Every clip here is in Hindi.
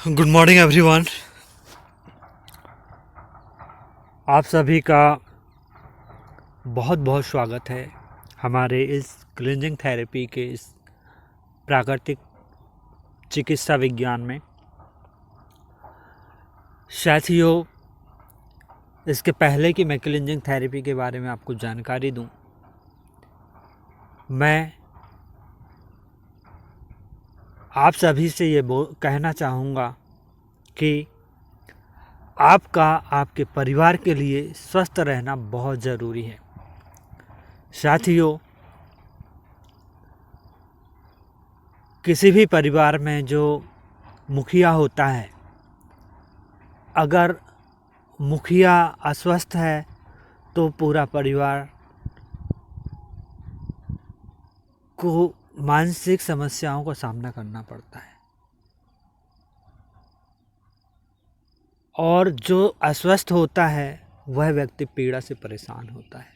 Good morning everyone. आप सभी का बहुत बहुत स्वागत है हमारे इस क्लींजिंग थेरेपी के इस प्राकृतिक चिकित्सा विज्ञान में। साथियों, इसके पहले कि मैं क्लींजिंग थेरेपी के बारे में आपको जानकारी दूं, मैं आप सभी से ये कहना चाहूँगा कि आपका आपके परिवार के लिए स्वस्थ रहना बहुत ज़रूरी है। साथियों, किसी भी परिवार में जो मुखिया होता है, अगर मुखिया अस्वस्थ है तो पूरा परिवार को मानसिक समस्याओं का सामना करना पड़ता है, और जो अस्वस्थ होता है वह व्यक्ति पीड़ा से परेशान होता है।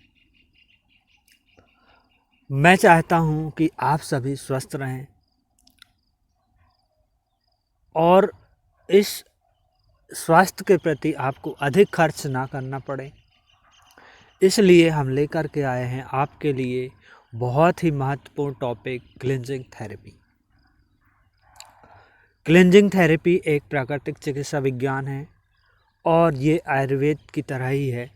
मैं चाहता हूं कि आप सभी स्वस्थ रहें और इस स्वास्थ्य के प्रति आपको अधिक खर्च ना करना पड़े। इसलिए हम लेकर के आए हैं आपके लिए बहुत ही महत्वपूर्ण topic, cleansing therapy. Cleansing therapy एक प्राकृतिक चिकित्सा विज्ञान है और ये आयुर्वेद की तरह ही है,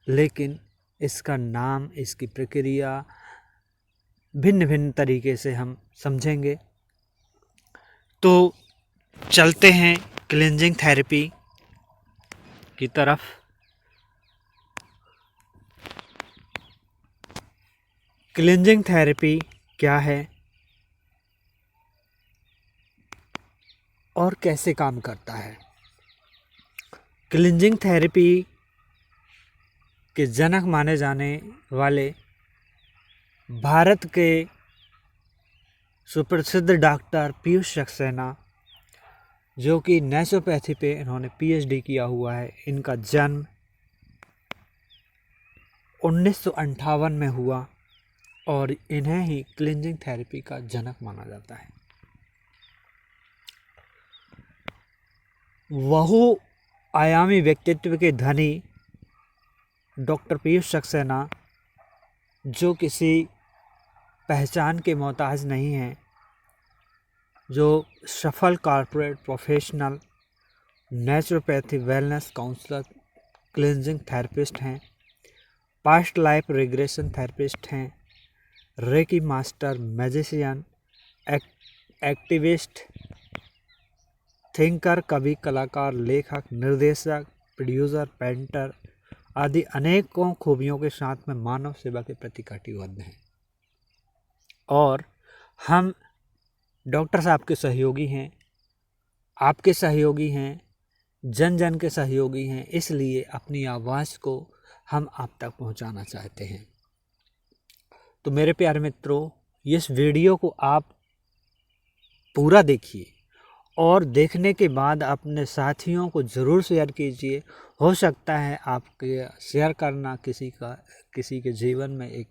लेकिन इसका नाम, इसकी प्रक्रिया भिन्न भिन्न तरीके से हम समझेंगे। तो चलते हैं क्लींजिंग थेरेपी की तरफ। क्लींजिंग थेरेपी क्या है और कैसे काम करता है? क्लींजिंग थेरेपी के जनक माने जाने वाले भारत के सुप्रसिद्ध डॉक्टर पीयूष सक्सेना, जो कि नेचुरोपैथी पे इन्होंने पीएचडी किया हुआ है, इनका जन्म 1958 में हुआ और इन्हें ही क्लींजिंग थेरेपी का जनक माना जाता है। बहुआयामी व्यक्तित्व के धनी डॉक्टर पीयूष सक्सेना, जो किसी पहचान के मोहताज नहीं हैं, जो सफल corporate professional, naturopathy wellness counsellor, cleansing therapist हैं, पास्ट लाइफ रिग्रेशन थेरेपिस्ट हैं, reiki master, magician, activist, thinker, कवि, कलाकार, लेखक, निर्देशक, प्रोड्यूसर, पेंटर आदि अनेकों खूबियों के साथ में मानव सेवा के प्रति कटिबद्ध हैं। और हम डॉक्टर साहब के सहयोगी हैं, आपके सहयोगी हैं, जन जन के सहयोगी हैं। इसलिए अपनी आवाज़ को हम आप तक पहुंचाना चाहते हैं। तो मेरे प्यारे मित्रों, इस वीडियो को आप पूरा देखिए और देखने के बाद अपने साथियों को ज़रूर शेयर कीजिए। हो सकता है आपके शेयर करना किसी के जीवन में एक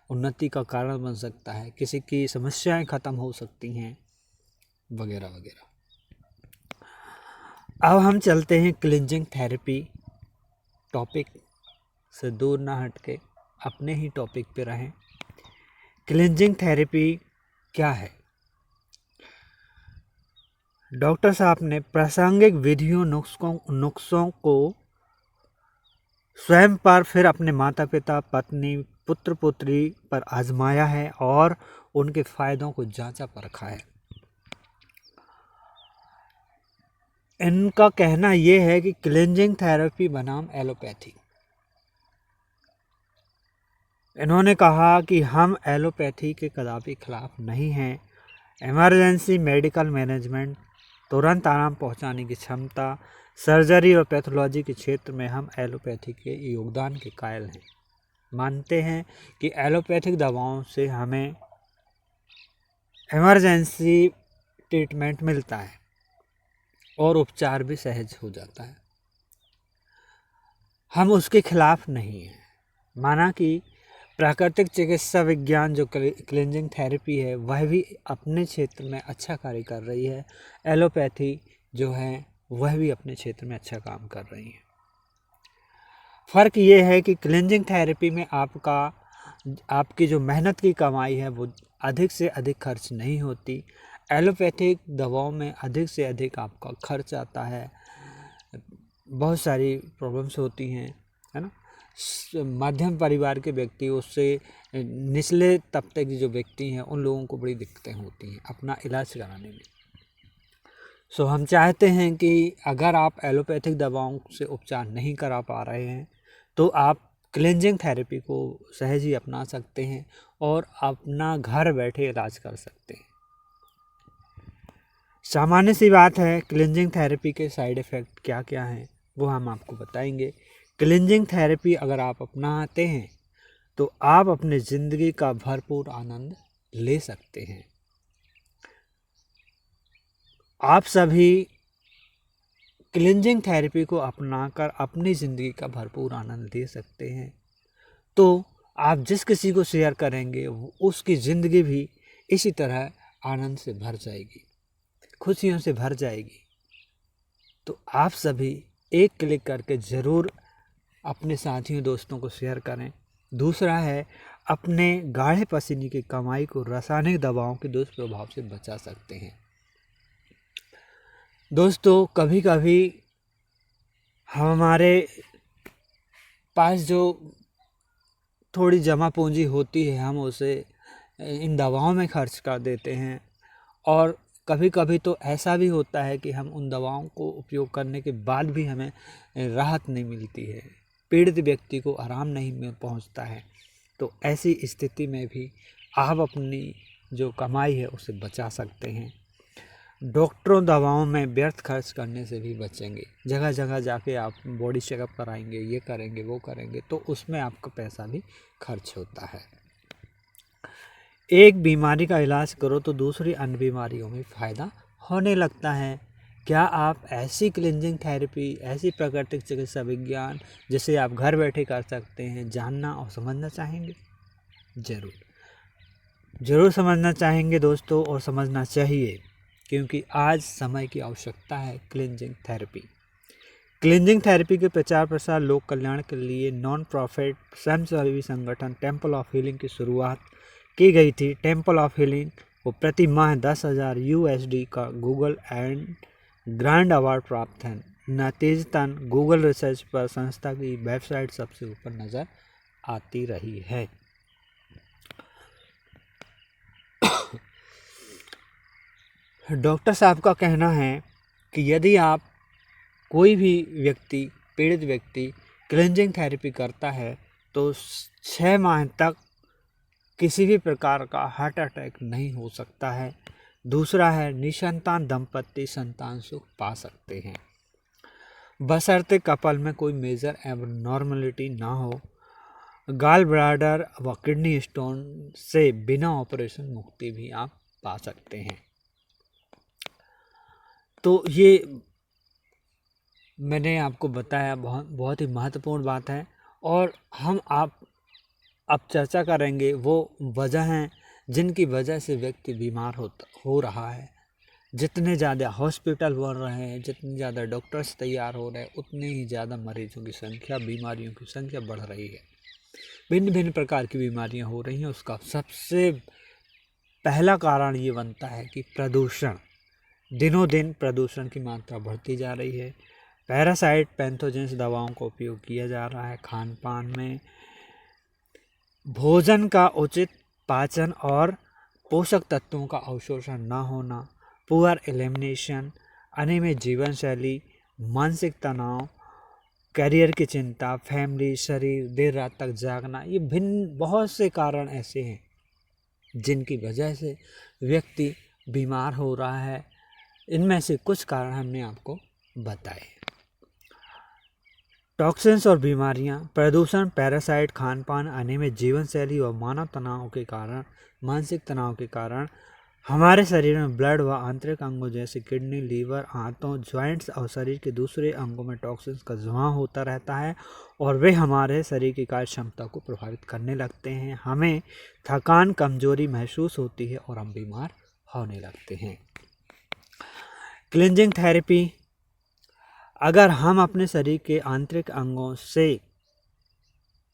उन्नति का कारण बन सकता है, किसी की समस्याएं ख़त्म हो सकती हैं, वगैरह वगैरह। अब हम चलते हैं क्लींजिंग थेरेपी टॉपिक से दूर ना हटके अपने ही टॉपिक पे रहें। क्लींजिंग थेरेपी क्या है? डॉक्टर साहब ने प्रासंगिक विधियों, नुस्खों को स्वयं पर, फिर अपने माता पिता, पत्नी, पुत्र पुत्री पर आजमाया है और उनके फायदों को जांचा परखा है। इनका कहना यह है कि क्लींजिंग थेरेपी बनाम एलोपैथी। इन्होंने कहा कि हम एलोपैथी के कदापि खिलाफ नहीं हैं। इमरजेंसी मेडिकल मैनेजमेंट, तुरंत आराम पहुंचाने की क्षमता, सर्जरी और पैथोलॉजी के क्षेत्र में हम एलोपैथी के योगदान के कायल हैं। मानते हैं कि एलोपैथिक दवाओं से हमें इमरजेंसी ट्रीटमेंट मिलता है और उपचार भी सहज हो जाता है। हम उसके खिलाफ नहीं हैं। माना कि प्राकृतिक चिकित्सा विज्ञान जो क्लींजिंग थेरेपी है, वह भी अपने क्षेत्र में अच्छा कार्य कर रही है। एलोपैथी जो हैं वह भी अपने क्षेत्र में अच्छा काम कर रही हैं। फ़र्क ये है कि क्लींजिंग थेरेपी में आपकी जो मेहनत की कमाई है वो अधिक से अधिक खर्च नहीं होती। एलोपैथिक दवाओं में अधिक से अधिक आपका खर्च आता है, बहुत सारी प्रॉब्लम्स होती हैं, है ना। मध्यम परिवार के व्यक्ति, उससे निचले तबके के जो व्यक्ति हैं उन लोगों को बड़ी दिक्कतें होती हैं अपना इलाज कराने में। सो हम चाहते हैं कि अगर आप एलोपैथिक दवाओं से उपचार नहीं करा पा रहे हैं तो आप क्लींजिंग थेरेपी को सहज ही अपना सकते हैं और अपना घर बैठे इलाज कर सकते हैं। सामान्य सी बात है, क्लींजिंग थेरेपी के साइड इफ़ेक्ट क्या क्या हैं वो हम आपको बताएंगे। क्लींजिंग थेरेपी अगर आप अपनाते हैं तो आप अपनी ज़िंदगी का भरपूर आनंद ले सकते हैं। आप सभी क्लींजिंग थेरेपी को अपनाकर अपनी ज़िंदगी का भरपूर आनंद ले सकते हैं। तो आप जिस किसी को शेयर करेंगे उसकी ज़िंदगी भी इसी तरह आनंद से भर जाएगी, खुशियों से भर जाएगी। तो आप सभी एक क्लिक करके ज़रूर अपने साथियों दोस्तों को शेयर करें। दूसरा है, अपने गाढ़े पसीने की कमाई को रासायनिक दवाओं के दुष्प्रभाव से बचा सकते हैं। दोस्तों, कभी कभी हमारे पास जो थोड़ी जमा पूंजी होती है हम उसे इन दवाओं में खर्च कर देते हैं, और कभी कभी तो ऐसा भी होता है कि हम उन दवाओं को उपयोग करने के बाद भी हमें राहत नहीं मिलती है, पीड़ित व्यक्ति को आराम नहीं मिल पहुंचता है। तो ऐसी स्थिति में भी आप अपनी जो कमाई है उसे बचा सकते हैं। डॉक्टरों दवाओं में व्यर्थ खर्च करने से भी बचेंगे। जगह जगह जाके आप बॉडी चेकअप कराएंगे, ये करेंगे वो करेंगे, तो उसमें आपका पैसा भी खर्च होता है। एक बीमारी का इलाज करो तो दूसरी अन्य बीमारियों में फ़ायदा होने लगता है। क्या आप ऐसी क्लींजिंग थेरेपी, ऐसी प्राकृतिक चिकित्सा विज्ञान जिसे आप घर बैठे कर सकते हैं, जानना और समझना चाहेंगे? ज़रूर समझना चाहेंगे दोस्तों, और समझना चाहिए, क्योंकि आज समय की आवश्यकता है क्लींजिंग थेरेपी। क्लींजिंग थेरेपी के प्रचार प्रसार लोक कल्याण के लिए नॉन प्रॉफिट स्वयंसेवी संगठन टेम्पल ऑफ हीलिंग की शुरुआत की गई थी। टेम्पल ऑफ हीलिंग को प्रति माह 10,000 USD का गूगल एंड ग्रैंड अवार्ड प्राप्त है। नतीजतन गूगल रिसर्च पर संस्था की वेबसाइट सबसे ऊपर नज़र आती रही है। डॉक्टर साहब का कहना है कि यदि आप कोई भी व्यक्ति, पीड़ित व्यक्ति क्लींजिंग थेरेपी करता है तो 6 माह तक किसी भी प्रकार का हार्ट अटैक नहीं हो सकता है। दूसरा है, निसंतान दंपति संतान सुख पा सकते हैं, बशर्ते कपल में कोई मेजर एबनॉर्मलिटी ना हो। गाल ब्लैडर व किडनी स्टोन से बिना ऑपरेशन मुक्ति भी आप पा सकते हैं। तो ये मैंने आपको बताया, बहुत ही महत्वपूर्ण बात है। और हम आप अब चर्चा करेंगे वो वजह हैं जिनकी वजह से व्यक्ति बीमार हो रहा है। जितने ज़्यादा हॉस्पिटल बन रहे हैं, जितने ज़्यादा डॉक्टर्स तैयार हो रहे हैं, उतने ही ज़्यादा मरीजों की संख्या, बीमारियों की संख्या बढ़ रही है। भिन्न भिन्न प्रकार की बीमारियां हो रही हैं। उसका सबसे पहला कारण ये बनता है कि प्रदूषण, दिनों दिन प्रदूषण की मात्रा बढ़ती जा रही है। पैरासाइट, पैथोजेंस दवाओं का उपयोग किया जा रहा है। खान पान में भोजन का उचित पाचन और पोषक तत्वों का अवशोषण न होना, पुअर एलिमिनेशन, अनियमित जीवन शैली, मानसिक तनाव, करियर की चिंता, फैमिली, शरीर, देर रात तक जागना, ये भिन्न बहुत से कारण ऐसे हैं जिनकी वजह से व्यक्ति बीमार हो रहा है। इनमें से कुछ कारण हमने आपको बताए। टॉक्सिन्स और बीमारियां, प्रदूषण, पैरासाइट, खान पान, अनियमित जीवन शैली और मानसिक तनाव के कारण हमारे शरीर में ब्लड व आंतरिक अंगों जैसे किडनी, लीवर, आंतों, जॉइंट्स और शरीर के दूसरे अंगों में टॉक्सिन्स का जमा होता रहता है और वे हमारे शरीर की कार्य क्षमता को प्रभावित करने लगते हैं। हमें थकान, कमजोरी महसूस होती है और हम बीमार होने लगते हैं। क्लींजिंग थेरेपी, अगर हम अपने शरीर के आंतरिक अंगों से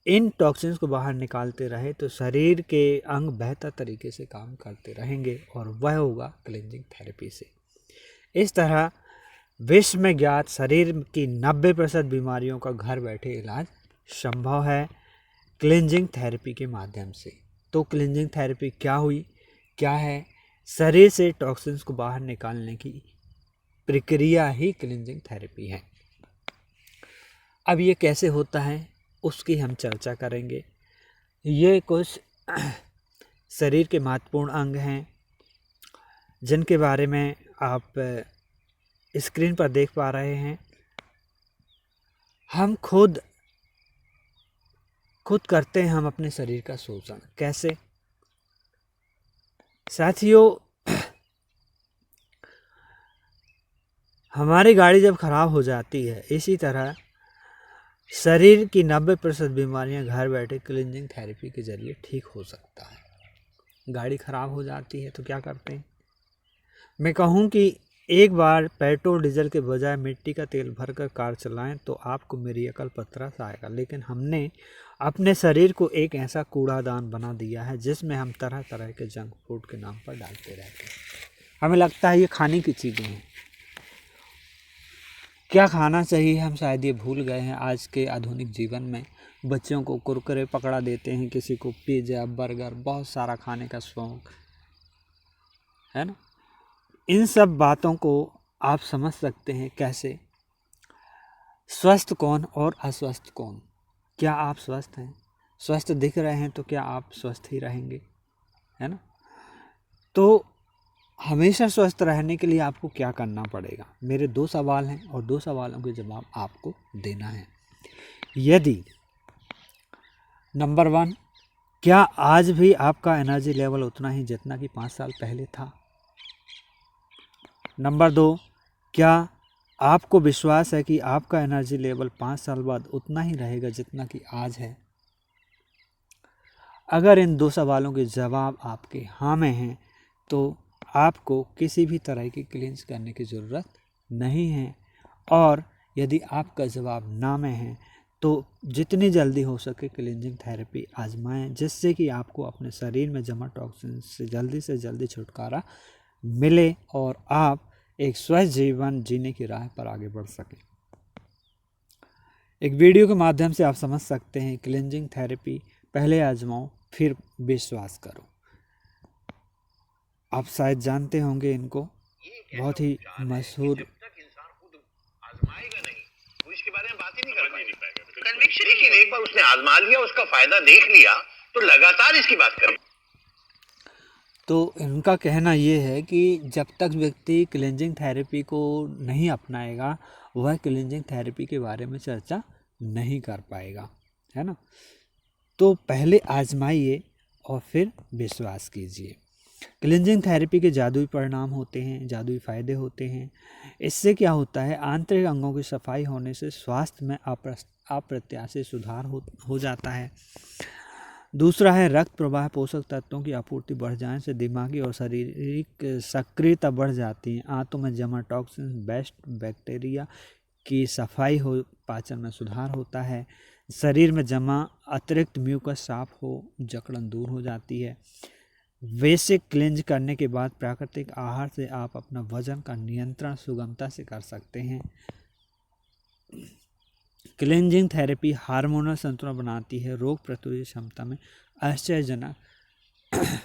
इन टॉक्सिन्स को बाहर निकालते रहे तो शरीर के अंग बेहतर तरीके से काम करते रहेंगे और वह होगा क्लींजिंग थेरेपी से। इस तरह विश्व में ज्ञात शरीर की 90% बीमारियों का घर बैठे इलाज संभव है क्लींजिंग थेरेपी के माध्यम से। तो क्लींजिंग थेरेपी क्या हुई, क्या है? शरीर से टॉक्सिन्स को बाहर निकालने की प्रक्रिया ही क्लींजिंग थेरेपी है। अब ये कैसे होता है उसकी हम चर्चा करेंगे। ये कुछ शरीर के महत्वपूर्ण अंग हैं जिनके बारे में आप स्क्रीन पर देख पा रहे हैं। हम खुद करते हैं हम अपने शरीर का शोषण। कैसे? साथियों, हमारी गाड़ी जब खराब हो जाती है, इसी तरह शरीर की 90% बीमारियां घर बैठे क्लींजिंग थेरेपी के जरिए ठीक हो सकता है। गाड़ी खराब हो जाती है तो क्या करते हैं? मैं कहूँ कि एक बार पेट्रोल डीजल के बजाय मिट्टी का तेल भरकर कार चलाएं तो आपको मेरी अकल पत्रा सा आएगा। लेकिन हमने अपने शरीर को एक ऐसा कूड़ादान बना दिया है जिसमें हम तरह तरह के जंक फूड के नाम पर डालते रहते हैं। हमें लगता है ये खाने की चीज़ें हैं, क्या खाना चाहिए हम शायद ये भूल गए हैं। आज के आधुनिक जीवन में बच्चों को कुरकुरे पकड़ा देते हैं, किसी को पिज़्ज़ा, बर्गर, बहुत सारा खाने का शौक है ना। इन सब बातों को आप समझ सकते हैं कैसे? स्वस्थ कौन और अस्वस्थ कौन? क्या आप स्वस्थ हैं? स्वस्थ दिख रहे हैं तो क्या आप स्वस्थ ही रहेंगे, है ना। तो हमेशा स्वस्थ रहने के लिए आपको क्या करना पड़ेगा? मेरे 2 सवाल हैं और 2 सवालों के जवाब आपको देना है। यदि नंबर 1, क्या आज भी आपका एनर्जी लेवल उतना ही जितना कि 5 साल पहले था? नंबर 2, क्या आपको विश्वास है कि आपका एनर्जी लेवल 5 साल बाद उतना ही रहेगा जितना कि आज है? अगर इन 2 सवालों के जवाब आपके हाँ में हैं तो आपको किसी भी तरह की क्लींज करने की ज़रूरत नहीं है। और यदि आपका जवाब ना में है तो जितनी जल्दी हो सके क्लींजिंग थेरेपी आजमाएं, जिससे कि आपको अपने शरीर में जमा टॉक्सिन से जल्दी छुटकारा मिले और आप एक स्वस्थ जीवन जीने की राह पर आगे बढ़ सकें। एक वीडियो के माध्यम से आप समझ सकते हैं क्लींजिंग थेरेपी पहले आजमाओ फिर विश्वास करो। आप शायद जानते होंगे इनको, बहुत ही मशहूर। आजमाएगा नहीं, वो इसके बारे में बात ही नहीं कर पाएगा। कन्विक्शन, लेकिन एक बार उसने आजमा लिया, उसका फायदा देख लिया तो लगातार इसकी बात करें। तो इनका कहना ये है कि जब तक व्यक्ति क्लींजिंग थेरेपी को नहीं अपनाएगा वह क्लींजिंग थेरेपी के बारे में चर्चा नहीं कर पाएगा, है ना। तो पहले आजमाइए और फिर विश्वास कीजिए। क्लींजिंग थेरेपी के जादुई परिणाम होते हैं, जादुई फ़ायदे होते हैं। इससे क्या होता है, आंतरिक अंगों की सफाई होने से स्वास्थ्य में अप्रत्याशित सुधार हो जाता है। दूसरा है रक्त प्रवाह, पोषक तत्वों की आपूर्ति बढ़ जाने से दिमागी और शारीरिक सक्रियता बढ़ जाती है। आंतों में जमा टॉक्सिन, बेस्ट बैक्टीरिया की सफाई हो, पाचन में सुधार होता है। शरीर में जमा अतिरिक्त म्यूकस साफ हो, जकड़न दूर हो जाती है। बेसिक क्लींज करने के बाद प्राकृतिक आहार से आप अपना वजन का नियंत्रण सुगमता से कर सकते हैं। क्लींजिंग थेरेपी हार्मोनल संतुलन बनाती है, रोग प्रतिरोधी क्षमता में आश्चर्यजनक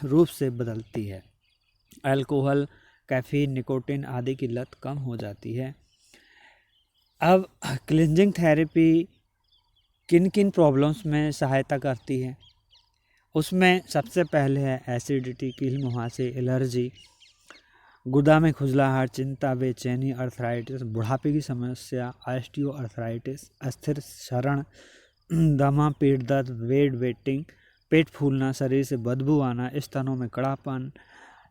रूप से बदलती है। अल्कोहल, कैफीन, निकोटीन आदि की लत कम हो जाती है। अब क्लींजिंग थेरेपी किन किन प्रॉब्लम्स में सहायता करती है? उसमें सबसे पहले है एसिडिटी, कील मुहासे, एलर्जी, गुदा में खुजलाहट, चिंता, बेचैनी, अर्थराइटिस, बुढ़ापे की समस्या, ऑस्टियो अर्थराइटिस, अस्थिर क्षरण, दमा, पेट दर्द, वेट वेटिंग, पेट फूलना, शरीर से बदबू आना, स्तनों में कड़ापन,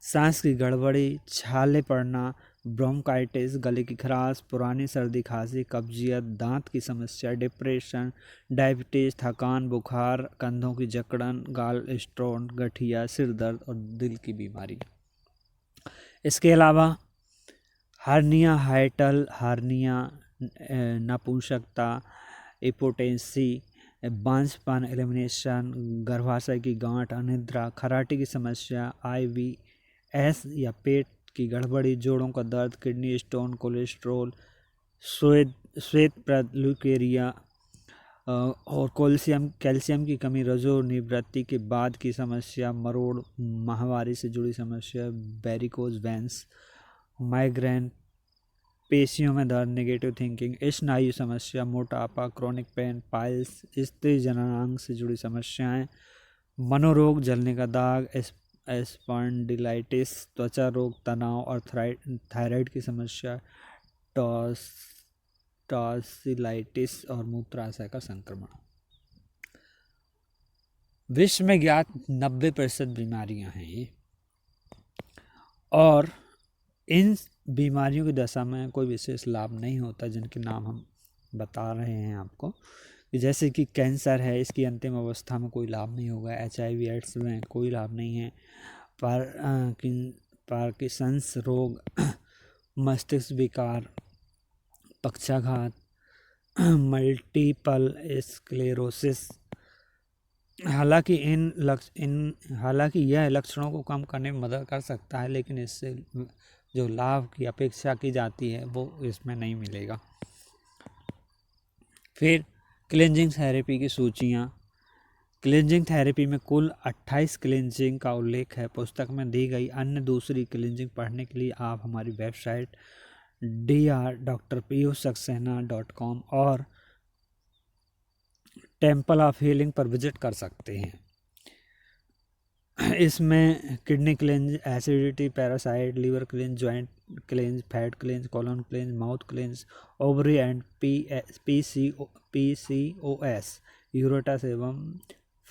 सांस की गड़बड़ी, छाले पड़ना, ब्रोंकाइटिस, गले की खराश, पुरानी सर्दी खांसी, कब्जियत, दांत की समस्या, डिप्रेशन, डायबिटीज़, थकान, बुखार, कंधों की जकड़न, गाल स्टोन, गठिया, सिर दर्द और दिल की बीमारी। इसके अलावा हार्निया हाइटल, हार्निया, नपुंसकता, इपोटेंसी, बांझपन, एलिमिनेशन, गर्भाशय की गांठ, अनिद्रा, खराटे की समस्या, IBS या पेट की गड़बड़ी, जोड़ों का दर्द, किडनी स्टोन, कोलेस्ट्रोल, श्वेत ल्यूकेरिया और कैल्शियम की कमी, रजो निवृत्ति के बाद की समस्या, मरोड़, माहवारी से जुड़ी समस्या, वेरिकोज वेंस, माइग्रेन, पेशियों में दर्द, नेगेटिव थिंकिंग, स्नायु समस्या, मोटापा, क्रोनिक पेन, पाइल्स, स्त्री जननांग से जुड़ी समस्याएं, मनोरोग, जलने का दाग, स्पॉन्डिलाइटिस, त्वचा रोग, तनाव और थायराइड की समस्या, टॉसिलाइटिस और मूत्राशय का संक्रमण। विश्व में ज्ञात 90% बीमारियां हैं ये, और इन बीमारियों की दशा में कोई विशेष लाभ नहीं होता जिनके नाम हम बता रहे हैं आपको, जैसे कि कैंसर है, इसकी अंतिम अवस्था में कोई लाभ नहीं होगा, HIV एड्स में कोई लाभ नहीं है, पार्किंसंस रोग, मस्तिष्क विकार, पक्षाघात, मल्टीपल स्क्लेरोसिस। हालांकि यह लक्षणों को कम करने में मदद कर सकता है, लेकिन इससे जो लाभ की अपेक्षा की जाती है वो इसमें नहीं मिलेगा। फिर क्लेंजिंग थेरेपी की सूचियाँ। क्लेंजिंग थेरेपी में कुल 28 क्लेंजिंग का उल्लेख है। पुस्तक में दी गई अन्य दूसरी क्लेंजिंग पढ़ने के लिए आप हमारी वेबसाइट drpiyusaxena.com और टेम्पल ऑफ हीलिंग पर विजिट कर सकते हैं। इसमें kidney cleanse, acidity, parasite, liver cleanse, joint cleanse, fat cleanse, colon cleanse, mouth cleanse, ovary and PCOS, यूरोटस एवं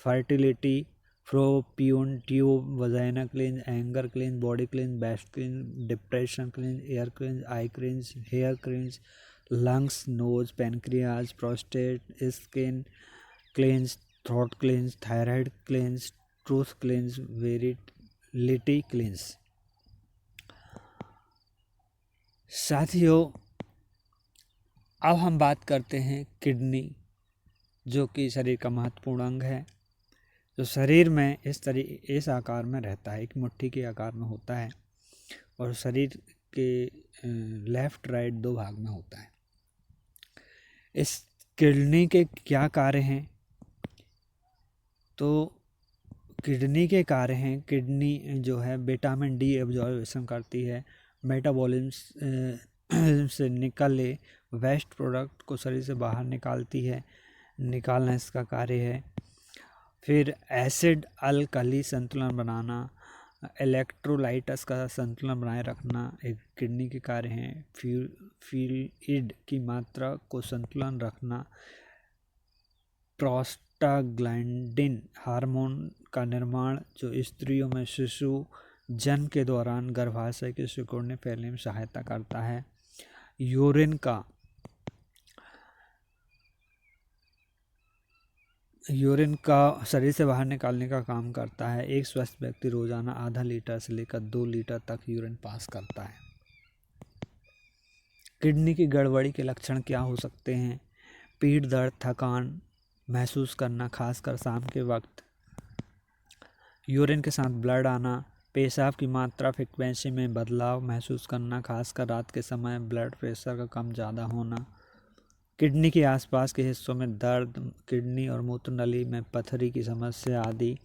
fertility, fallopian tube, vagina cleanse, anger cleanse, body cleanse, best cleanse, depression cleanse, air cleanse, eye cleanse, hair cleanse, lungs, nose, pancreas, prostate, skin cleanse, throat cleanse, thyroid cleanse, truth cleanse, virility cleanse. साथियों, अब हम बात करते हैं किडनी, जो कि शरीर का महत्वपूर्ण अंग है, जो शरीर में इस आकार में रहता है, एक मुट्ठी के आकार में होता है और शरीर के लेफ्ट राइट 2 भाग में होता है। इस किडनी के क्या कार्य हैं? तो किडनी के कार्य हैं, किडनी जो है विटामिन D एब्जॉर्बेशन करती है, मेटाबॉलिज्म से निकले वेस्ट प्रोडक्ट को शरीर से बाहर निकालना इसका कार्य है। फिर एसिड अल्कली संतुलन बनाना, इलेक्ट्रोलाइट्स का संतुलन बनाए रखना एक किडनी के कार्य हैं। फ्लूइड की मात्रा को संतुलन रखना, प्रोस्टाग्लैंडिन हार्मोन का निर्माण जो स्त्रियों में शिशु जन्म के दौरान गर्भाशय के सिकुड़ने फैलने में सहायता करता है। यूरिन का शरीर से बाहर निकालने का काम करता है। एक स्वस्थ व्यक्ति रोजाना आधा लीटर से लेकर 2 लीटर तक यूरिन पास करता है। किडनी की गड़बड़ी के लक्षण क्या हो सकते हैं? पीठ दर्द, थकान महसूस करना, खासकर शाम के वक्त, यूरिन के साथ ब्लड आना, पेशाब की मात्रा फ्रिक्वेंसी में बदलाव महसूस करना, खासकर रात के समय, ब्लड प्रेशर का कम ज़्यादा होना, किडनी के आसपास के हिस्सों में दर्द, किडनी और मूत्र नली में पथरी की समस्या आदि,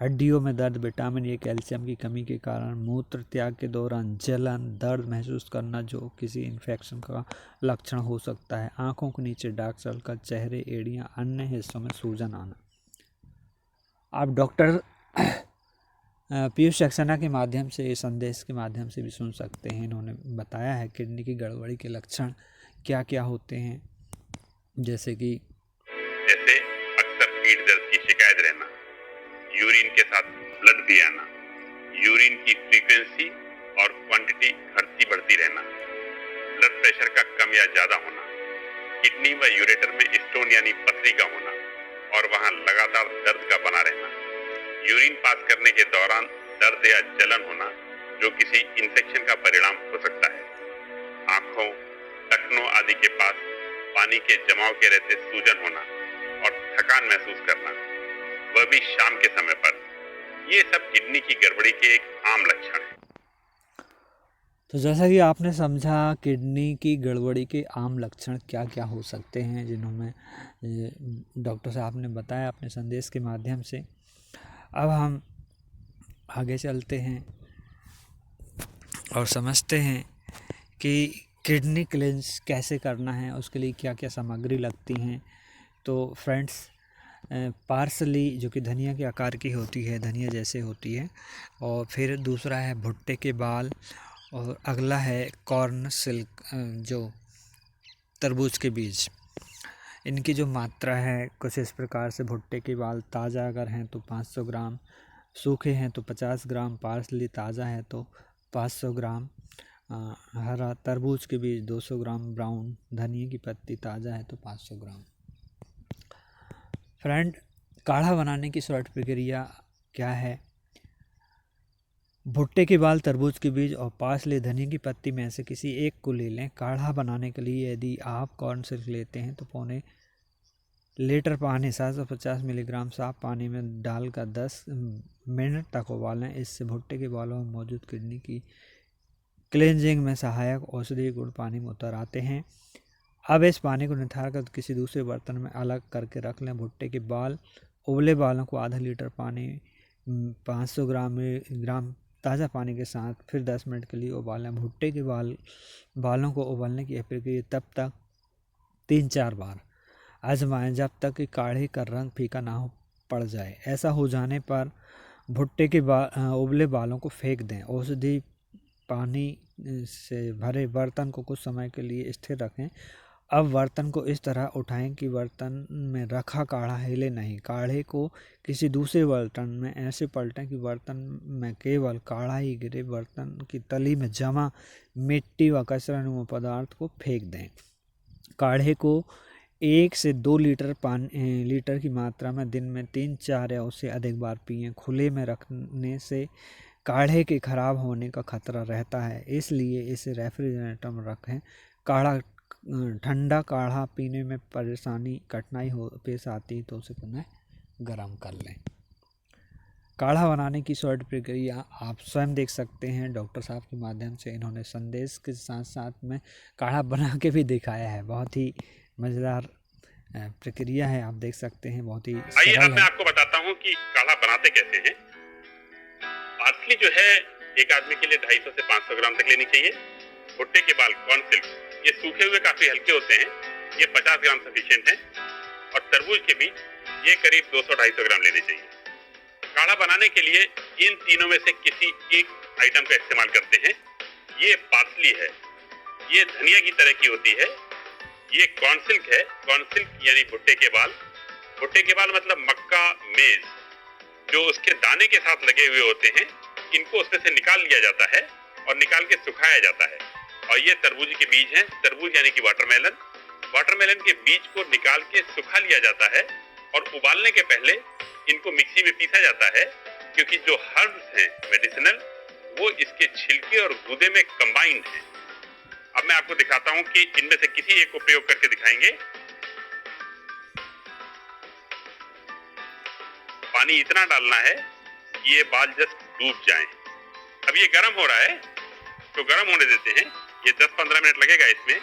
हड्डियों में दर्द, विटामिन ए, कैल्शियम की कमी के कारण मूत्र त्याग के दौरान जलन, दर्द महसूस करना जो किसी इन्फेक्शन का लक्षण हो सकता है, आंखों के नीचे डार्क सर्कल, चेहरे, एड़ियाँ, अन्य हिस्सों में सूजन आना। आप डॉक्टर पीयूष सक्सेना के माध्यम से, संदेश के माध्यम से भी सुन सकते हैं। इन्होंने बताया है किडनी की गड़बड़ी के लक्षण क्या क्या होते हैं, जैसे अक्सर पीठ दर्द की शिकायत रहना, यूरिन के साथ ब्लड भी आना, यूरिन की फ्रीक्वेंसी और क्वांटिटी घटती बढ़ती रहना, ब्लड प्रेशर का कम या ज्यादा होना, किडनी व यूरेटर में स्टोन यानी पथरी का होना और वहां लगातार दर्द का बना रहना, यूरिन पास करने के दौरान दर्द या जलन होना जो किसी इन्फेक्शन का परिणाम हो सकता है, आदि के पास पानी के जमाव के रहते सूजन होना और थकान महसूस करना, वह भी शाम के समय पर, ये सब किडनी की गड़बड़ी के एक आम लक्षण है। तो जैसा कि आपने समझा किडनी की गड़बड़ी के आम लक्षण क्या क्या हो सकते हैं, जिन्होंने डॉक्टर साहब ने बताया अपने संदेश के माध्यम से। अब हम आगे चलते हैं और समझते हैं कि किडनी क्लींस कैसे करना है, उसके लिए क्या क्या सामग्री लगती हैं। तो फ्रेंड्स, पार्सली जो कि धनिया के आकार की होती है, धनिया जैसे होती है, और फिर दूसरा है भुट्टे के बाल, और अगला है कॉर्न सिल्क, जो तरबूज के बीज। इनकी जो मात्रा है कुछ इस प्रकार से: भुट्टे के बाल ताज़ा अगर हैं तो 500 ग्राम, सूखे हैं तो 50 ग्राम, पार्सली ताज़ा है तो 500 ग्राम, हरा तरबूज के बीज 200 ग्राम, ब्राउन धनिया की पत्ती ताज़ा है तो 500 ग्राम। फ्रेंड, काढ़ा बनाने की शॉर्ट प्रक्रिया क्या है? भुट्टे के बाल, तरबूज के बीज और पार्सले धनिया की पत्ती में से किसी एक को ले लें। काढ़ा बनाने के लिए यदि आप कॉर्न सिल्क लेते हैं तो पौने लीटर पानी 750 मिलीग्राम साफ पानी में डालकर 10 मिनट तक उबालें। इससे भुट्टे के बालों में मौजूद किडनी की क्लींजिंग में सहायक औषधीय गुण पानी में उतर आते हैं। अब इस पानी को निथार कर किसी दूसरे बर्तन में अलग करके रख लें। भुट्टे के बाल, उबले बालों को आधा लीटर पानी 500 ग्राम ताज़ा पानी के साथ फिर 10 मिनट के लिए उबालें। भुट्टे के बालों को उबालने की प्रक्रिया तब तक 3-4 बार आजमाएं जब तक कि काढ़े का रंग फीका ना हो पड़ जाए। ऐसा हो जाने पर भुट्टे के उबले बालों को फेंक दें। औषधि पानी से भरे बर्तन को कुछ समय के लिए स्थिर रखें। अब बर्तन को इस तरह उठाएं कि बर्तन में रखा काढ़ा हिले नहीं। काढ़े को किसी दूसरे बर्तन में ऐसे पलटें कि बर्तन में केवल काढ़ा ही गिरे। बर्तन की तली में जमा मिट्टी व कचरानुमा पदार्थ को फेंक दें। काढ़े को 1 से 2 लीटर की मात्रा में दिन में 3-4 या उससे अधिक बार पिएं। खुले में रखने से काढ़े के खराब होने का खतरा रहता है, इसलिए इसे रेफ्रिजरेटर में रखें। ठंडा काढ़ा पीने में कठिनाई पेश आती है तो उसे पुनः गर्म कर लें। काढ़ा बनाने की शॉर्ट प्रक्रिया आप स्वयं देख सकते हैं डॉक्टर साहब के माध्यम से। इन्होंने संदेश के साथ साथ में काढ़ा बना के भी दिखाया है। बहुत ही मज़ेदार प्रक्रिया है, आप देख सकते हैं, बहुत ही आइए अब मैं आपको बताता हूँ कि काढ़ा बनाते कैसे हैं। पार्सली जो है एक आदमी के लिए 250 से 500 ग्राम तक लेनी चाहिए। भुट्टे के बाल, कॉर्न सिल्क, ये सूखे हुए काफी हल्के होते हैं, ये 50 ग्राम सफिशिएंट है। और तरबूज के बीज ये करीब 200-250 ग्राम लेने चाहिए। काढ़ा बनाने के लिए इन तीनों में से किसी एक आइटम का इस्तेमाल करते हैं। ये पार्सली है, ये धनिया की तरह की होती है। ये कॉर्न सिल्क है, कॉर्न सिल्क यानी भुट्टे के बाल। भुट्टे के बाल मतलब मक्का, मेज, जो उसके दाने के साथ लगे हुए होते हैं, इनको उसमें से निकाल लिया जाता है और निकाल के सुखाया जाता है। और ये तरबूज के बीज हैं, तरबूज यानी कि वाटरमेलन। वाटरमेलन के बीज को निकाल के सुखा लिया जाता है और उबालने के पहले इनको मिक्सी में पीसा जाता है, क्योंकि जो हर्ब्स हैं मेडिसिनल, वो इसके छिलके और गूदे में कंबाइंड हैं। अब मैं आपको दिखाता हूं कि इनमें से किसी एक को प्रयोग करके दिखाएंगे। पानी इतना डालना है कि ये बाल जस्ट डूब जाएं। अब ये गर्म हो रहा है तो गर्म होने देते हैं। ये 10-15 मिनट लगेगा इसमें।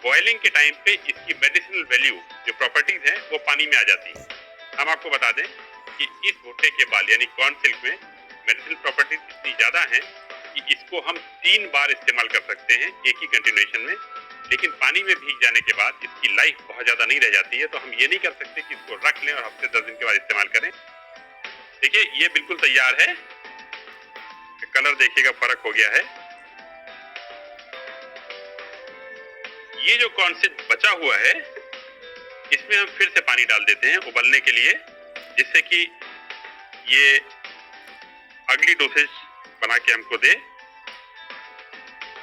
बॉइलिंग के टाइम पे इसकी मेडिसिनल वैल्यू, जो प्रॉपर्टीज हैं, वो पानी में आ जाती है। हम आपको बता दें कि इस भुट्टे के बाल यानी कॉर्न सिल्क में मेडिसिनल प्रॉपर्टीज इतनी ज्यादा हैं कि इसको हम 3 बार इस्तेमाल कर सकते हैं एक ही कंटिन्यूएशन में। लेकिन पानी में भीग जाने के बाद इसकी लाइफ बहुत ज्यादा नहीं रह जाती है, तो हम ये नहीं कर सकते कि इसको रख लें और हफ्ते 10 दिन के बाद इस्तेमाल करें। देखिए ये बिल्कुल तैयार है। कलर देखिएगा फर्क हो गया है। ये जो कॉर्न सिल्क बचा हुआ है, इसमें हम फिर से पानी डाल देते हैं उबलने के लिए, जिससे कि ये अगली डोसेज बना के हमको दे।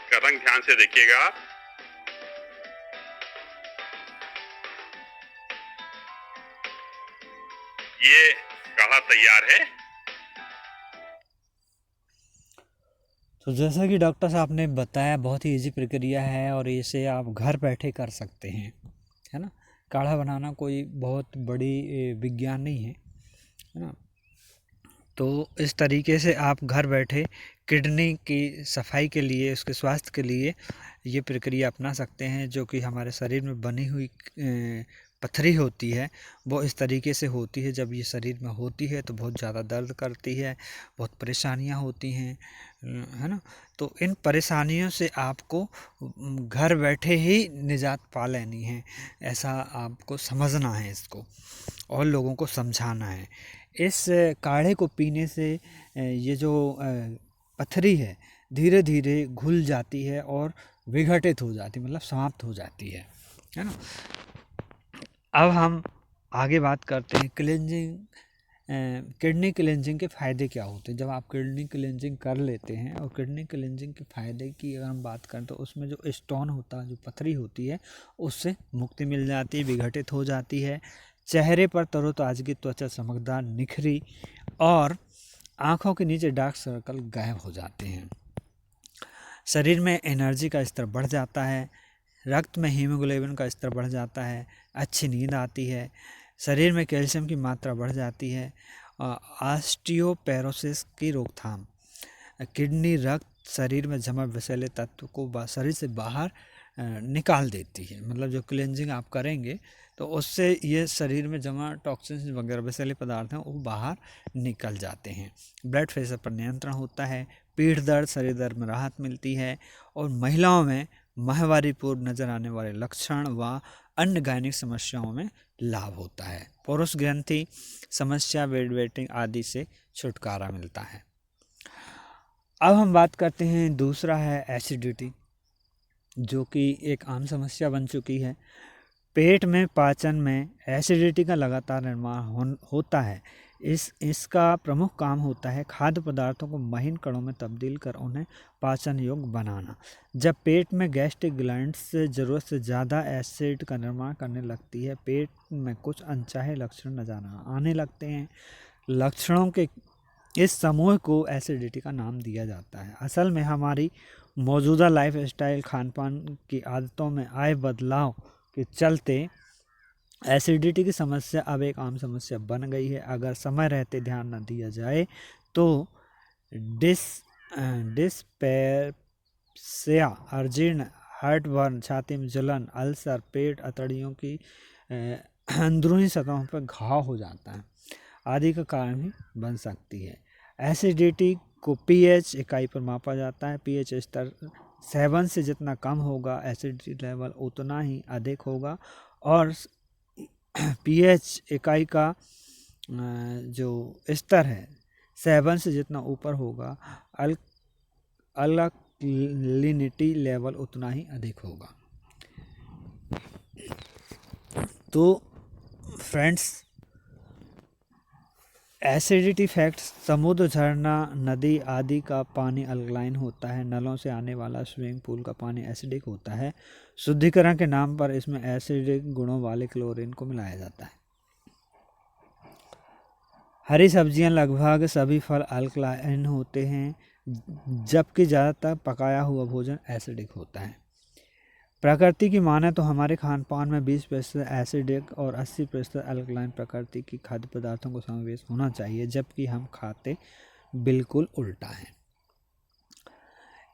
इसका रंग ध्यान से देखिएगा आप। ये काढ़ा तैयार है। तो जैसा कि डॉक्टर साहब ने बताया, बहुत ही इजी प्रक्रिया है और इसे आप घर बैठे कर सकते हैं, है ना। काढ़ा बनाना कोई बहुत बड़ी विज्ञान नहीं है ना। तो इस तरीके से आप घर बैठे किडनी की सफाई के लिए, उसके स्वास्थ्य के लिए ये प्रक्रिया अपना सकते हैं। जो कि हमारे शरीर में बनी हुई पथरी होती है वो इस तरीके से होती है, जब ये शरीर में होती है तो बहुत ज़्यादा दर्द करती है, बहुत परेशानियां होती हैं, है ना। तो इन परेशानियों से आपको घर बैठे ही निजात पा लेनी है, ऐसा आपको समझना है इसको और लोगों को समझाना है। इस काढ़े को पीने से ये जो पथरी है धीरे धीरे घुल जाती है और विघटित हो जाती है, मतलब समाप्त हो जाती है ना। अब हम आगे बात करते हैं क्लेंजिंग, किडनी क्लेंजिंग के फ़ायदे क्या होते हैं जब आप किडनी क्लेंजिंग कर लेते हैं। और किडनी क्लेंजिंग के फ़ायदे की अगर हम बात करें तो उसमें जो स्टोन होता है, जो पथरी होती है, उससे मुक्ति मिल जाती है, विघटित हो जाती है। चेहरे पर तरोताज़गी, त्वचा चमकदार, निखरी और आँखों के नीचे डार्क सर्कल गायब हो जाते हैं। शरीर में एनर्जी का स्तर बढ़ जाता है, रक्त में हीमोग्लोबिन का स्तर बढ़ जाता है, अच्छी नींद आती है, शरीर में कैल्शियम की मात्रा बढ़ जाती है। ऑस्टियोपेरोसिस की रोकथाम, किडनी रक्त शरीर में जमा विषैले तत्व को शरीर से बाहर निकाल देती है। मतलब जो क्लेंजिंग आप करेंगे तो उससे ये शरीर में जमा टॉक्सिन्स वगैरह विषैले पदार्थ हैं वो बाहर निकल जाते हैं। ब्लड प्रेशर पर नियंत्रण होता है, पीठ दर्द, शरीर दर्द में राहत मिलती है और महिलाओं में माहवारी पूर्व नजर आने वाले लक्षण व अन्य गायनिक समस्याओं में लाभ होता है। पुरुष ग्रंथि समस्या, वेटिंग आदि से छुटकारा मिलता है। अब हम बात करते हैं, दूसरा है एसिडिटी, जो कि एक आम समस्या बन चुकी है। पेट में पाचन में एसिडिटी का लगातार निर्माण होता है। इसका प्रमुख काम होता है खाद्य पदार्थों को महीन कणों में तब्दील कर उन्हें पाचन योग्य बनाना। जब पेट में गैस्ट्रिक ग्लैंड्स ज़रूरत से ज़्यादा एसिड का निर्माण करने लगती है, पेट में कुछ अनचाहे लक्षण नजर आने लगते हैं। लक्षणों के इस समूह को एसिडिटी का नाम दिया जाता है। असल में हमारी मौजूदा लाइफस्टाइल, खान पान की आदतों में आए बदलाव के चलते एसिडिटी की समस्या अब एक आम समस्या बन गई है। अगर समय रहते ध्यान न दिया जाए तो डिस्पेप्सिया, अजीर्ण, हार्टबर्न, छाती में जलन, अल्सर, पेट, अतड़ियों की अंदरूनी सतहों पर घाव हो जाता है आदि का कारण भी बन सकती है। एसिडिटी को पीएच इकाई पर मापा जाता है। पीएच स्तर 7 से जितना कम होगा एसिडिटी लेवल उतना ही अधिक होगा और पीएच इकाई का जो स्तर है 7 से जितना ऊपर होगा अल्कलिनिटी लेवल उतना ही अधिक होगा। तो फ्रेंड्स, एसिडिटी फैक्ट्स, समुद्र, झरना, नदी आदि का पानी अल्कलाइन होता है। नलों से आने वाला स्विमिंग पूल का पानी एसिडिक होता है। शुद्धिकरण के नाम पर इसमें एसिडिक गुणों वाले क्लोरीन को मिलाया जाता है। हरी सब्जियां, लगभग सभी फल अल्कलाइन होते हैं, जबकि ज़्यादातर पकाया हुआ भोजन एसिडिक होता है। प्रकृति की माने तो हमारे खान पान में 20% एसिडिक और 80% अल्कलाइन प्रकृति की खाद्य पदार्थों को समावेश होना चाहिए, जबकि हम खाते बिल्कुल उल्टा है।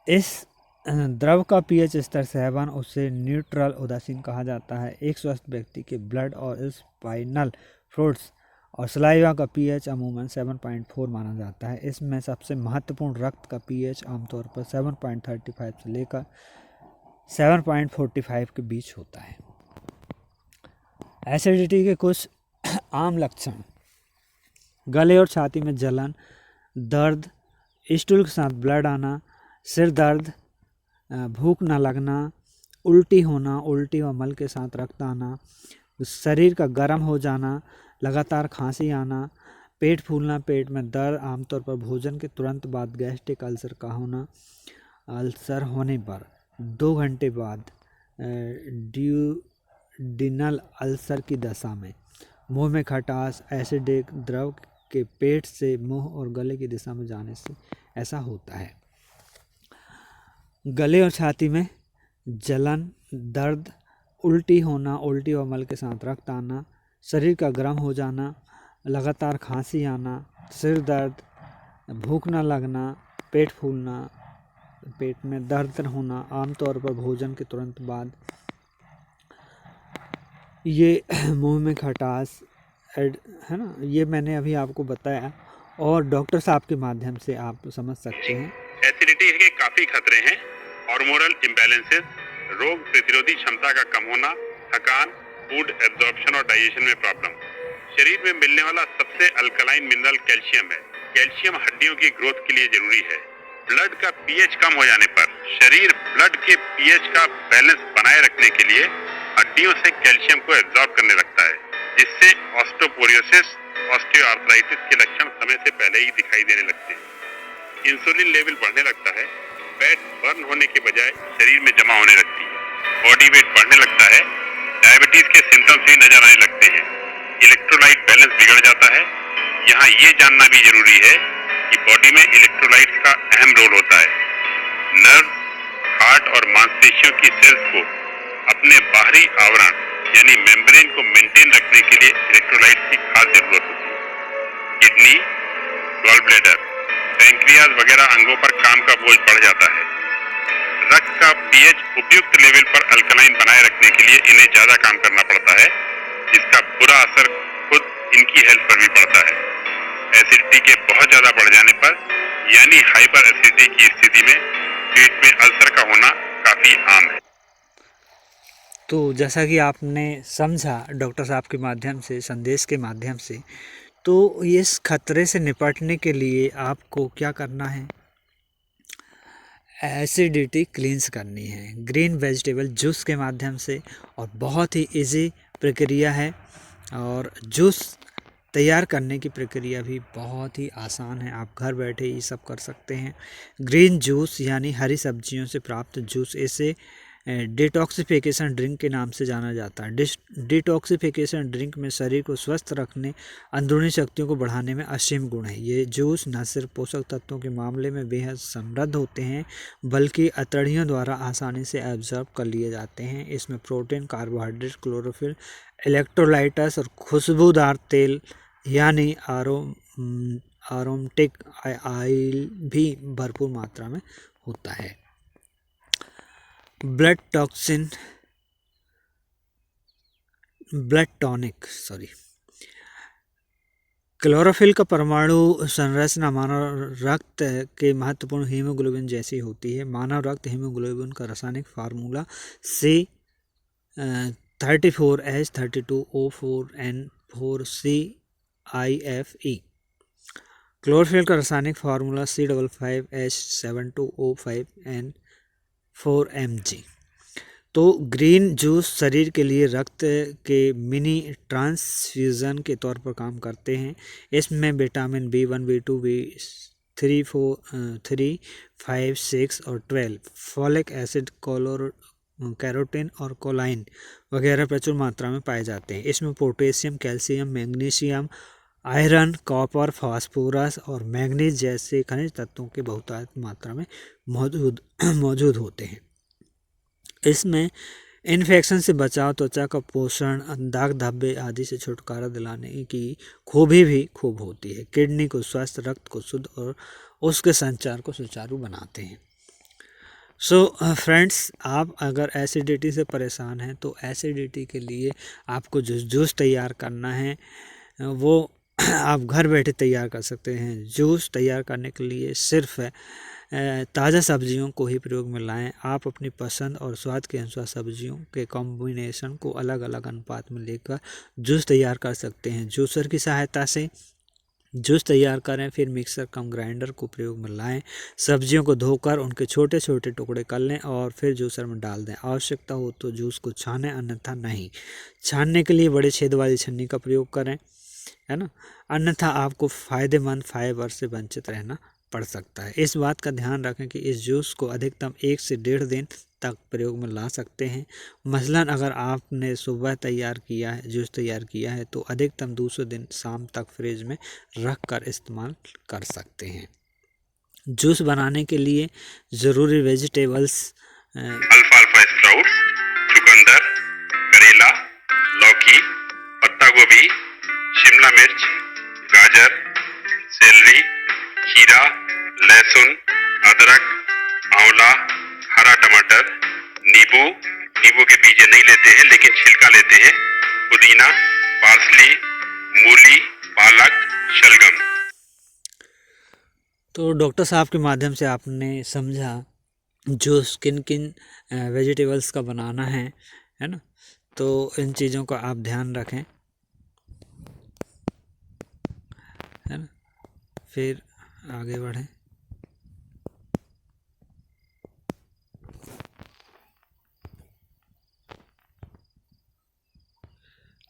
इस द्रव का पीएच स्तर 7, उसे न्यूट्रल उदासीन कहा जाता है। एक स्वस्थ व्यक्ति के ब्लड और स्पाइनल फ्लूइड्स और सलाइवा का पीएच अमूमन 7.4 माना जाता है। इसमें सबसे महत्वपूर्ण रक्त का पीएच आमतौर पर 7.35 से लेकर 7.45 के बीच होता है। एसिडिटी के कुछ आम लक्षण: गले और छाती में जलन, दर्द, स्टूल के साथ ब्लड आना, सिर दर्द, भूख न लगना, उल्टी होना, उल्टी व मल के साथ रक्त आना, शरीर का गर्म हो जाना, लगातार खांसी आना, पेट फूलना, पेट में दर्द, आमतौर पर भोजन के तुरंत बाद गैस्ट्रिक अल्सर का होना, अल्सर होने पर 2 घंटे बाद ड्यूडिनल अल्सर की दशा में, मुंह में खटास, एसिडिक द्रव के पेट से मुंह और गले की दिशा में जाने से ऐसा होता है। गले और छाती में जलन, दर्द, उल्टी होना, उल्टी और मल के साथ रक्त आना, शरीर का गर्म हो जाना, लगातार खांसी आना, सिर दर्द, भूख न लगना, पेट फूलना, पेट में दर्द होना, आमतौर पर भोजन के तुरंत बाद, ये मुंह में खटास है ना, ये मैंने अभी आपको बताया और डॉक्टर साहब के माध्यम से आप समझ सकते हैं। एसिडिटी के काफी खतरे हैं। हार्मोनल इम्बैलेंसेस, रोग प्रतिरोधी क्षमता का कम होना, थकान, फूड एब्जॉर्प्शन और डाइजेशन में प्रॉब्लम। शरीर में मिलने वाला सबसे अल्कलाइन मिनरल कैल्शियम है। कैल्शियम हड्डियों की ग्रोथ के लिए जरूरी है। ब्लड का पीएच कम हो जाने पर शरीर ब्लड के पीएच का बैलेंस बनाए रखने के लिए हड्डियों से कैल्शियम को एब्जॉर्ब करने लगता है, जिससे ऑस्टियोपोरोसिस, ऑस्टियोआर्थराइटिस के लक्षण समय से पहले ही दिखाई देने लगते हैं। इंसुलिन लेवल बढ़ने लगता है। फैट बर्न होने के बजाय शरीर में जमा होने लगती है। बॉडी वेट बढ़ने लगता है। डायबिटीज के सिम्टम्स भी नजर आने लगते हैं। इलेक्ट्रोलाइट बैलेंस बिगड़ जाता है। यहाँ ये जानना भी जरूरी है कि बॉडी में इलेक्ट्रोलाइट्स का अहम रोल होता है। नर्व, हार्ट और मांसपेशियों की सेल्स को अपने बाहरी आवरण यानी मेम्ब्रेन को मेंटेन रखने के लिए इलेक्ट्रोलाइट्स की खास जरूरत होती है। किडनी, गॉल ब्लैडर, पैंक्रियाज वगैरह अंगों पर काम का बोझ बढ़ जाता है। रक्त का पीएच उपयुक्त लेवल पर अल्कलाइन बनाए रखने के लिए इन्हें ज्यादा काम करना पड़ता है, जिसका बुरा असर खुद इनकी हेल्थ पर भी पड़ता है। एसिडिटी के बहुत ज्यादा बढ़ जाने पर यानी हाइपर एसिडिटी की स्थिति में पेट में अल्सर का होना काफी आम है। तो जैसा कि आपने समझा डॉक्टर साहब के माध्यम से, संदेश के माध्यम से, तो इस खतरे से निपटने के लिए आपको क्या करना है, एसिडिटी क्लींस करनी है ग्रीन वेजिटेबल जूस के माध्यम से। और बहुत ही इजी प्रक्रिया है और जूस तैयार करने की प्रक्रिया भी बहुत ही आसान है। आप घर बैठे ये सब कर सकते हैं। ग्रीन जूस यानी हरी सब्जियों से प्राप्त जूस, इसे डिटॉक्सिफिकेशन ड्रिंक के नाम से जाना जाता है। डिटॉक्सिफिकेशन ड्रिंक में शरीर को स्वस्थ रखने, अंदरूनी शक्तियों को बढ़ाने में असीम गुण है। ये जूस न सिर्फ पोषक तत्वों के मामले में बेहद समृद्ध होते हैं, बल्कि अतड़ियों द्वारा आसानी से एब्जॉर्ब कर लिए जाते हैं। इसमें प्रोटीन, कार्बोहाइड्रेट, क्लोरोफिल, इलेक्ट्रोलाइट्स और खुशबूदार तेल यानी आरोमेटिक ऑयल भी भरपूर मात्रा में होता है। ब्लड टॉनिक क्लोरोफिल का परमाणु संरचना मानव रक्त के महत्वपूर्ण हीमोग्लोबिन जैसी होती है। मानव रक्त हीमोग्लोबिन का रासायनिक फार्मूला C32H32O4N4CIFE। क्लोरोफिल का रासायनिक फार्मूला C55H7O5N4Mg। तो ग्रीन जूस शरीर के लिए रक्त के मिनी ट्रांसफ्यूज़न के तौर पर काम करते हैं। इसमें विटामिन B1, B2, B3, 3, 5, 6 और 12, फॉलिक एसिड, कैरोटीन और कोलाइन वगैरह प्रचुर मात्रा में पाए जाते हैं। इसमें potassium, calcium, magnesium, iron, copper, phosphorus और मैग्नीज जैसे खनिज तत्वों के बहुतायत मात्रा में मौजूद होते हैं। इसमें इन्फेक्शन से बचाव, त्वचा का पोषण, दाग धब्बे आदि से छुटकारा दिलाने की खूबी भी खूब होती है। किडनी को स्वस्थ, रक्त को शुद्ध और उसके संचार को सुचारू बनाते हैं। सो फ्रेंड्स, आप अगर एसिडिटी से परेशान हैं तो एसिडिटी के लिए आपको जो जूस तैयार करना है वो आप घर बैठे तैयार कर सकते हैं। जूस तैयार करने के लिए सिर्फ ताज़ा सब्जियों को ही प्रयोग में लाएं। आप अपनी पसंद और स्वाद के अनुसार सब्जियों के कॉम्बिनेशन को अलग अलग अनुपात में लेकर जूस तैयार कर सकते हैं। जूसर की सहायता से जूस तैयार करें, फिर मिक्सर कम ग्राइंडर को प्रयोग में लाएं। सब्जियों को धोकर उनके छोटे छोटे टुकड़े कर लें और फिर जूसर में डाल दें। आवश्यकता हो तो जूस को छानें, अन्यथा नहीं। छानने के लिए बड़े छेद वाली छन्नी का प्रयोग करें, है ना, अन्यथा आपको फ़ायदेमंद फाइबर से वंचित रहना पड़ सकता है। इस बात का ध्यान रखें कि इस जूस को अधिकतम 1 से 1.5 दिन तक प्रयोग में ला सकते हैं। मसलन अगर आपने सुबह जूस तैयार किया है तो अधिकतम दूसरे दिन शाम तक फ्रिज में रख कर इस्तेमाल कर सकते हैं। जूस बनाने के लिए ज़रूरी वेजिटेबल्स अल्फाल्फा स्प्राउट्स, चुकंदर, करेला, लौकी, पत्ता गोभी, शिमला मिर्च, गाजर, सेलरी, खीरा, लहसुन, अदरक, आंवला, हरा टमाटर, नींबू के बीज नहीं लेते हैं लेकिन छिलका लेते हैं, पुदीना, पार्सली, मूली, पालक, शलगम। तो डॉक्टर साहब के माध्यम से आपने समझा जूस किन किन वेजिटेबल्स का बनाना है ना। तो इन चीज़ों का आप ध्यान रखें, है ना। फिर आगे बढ़ें।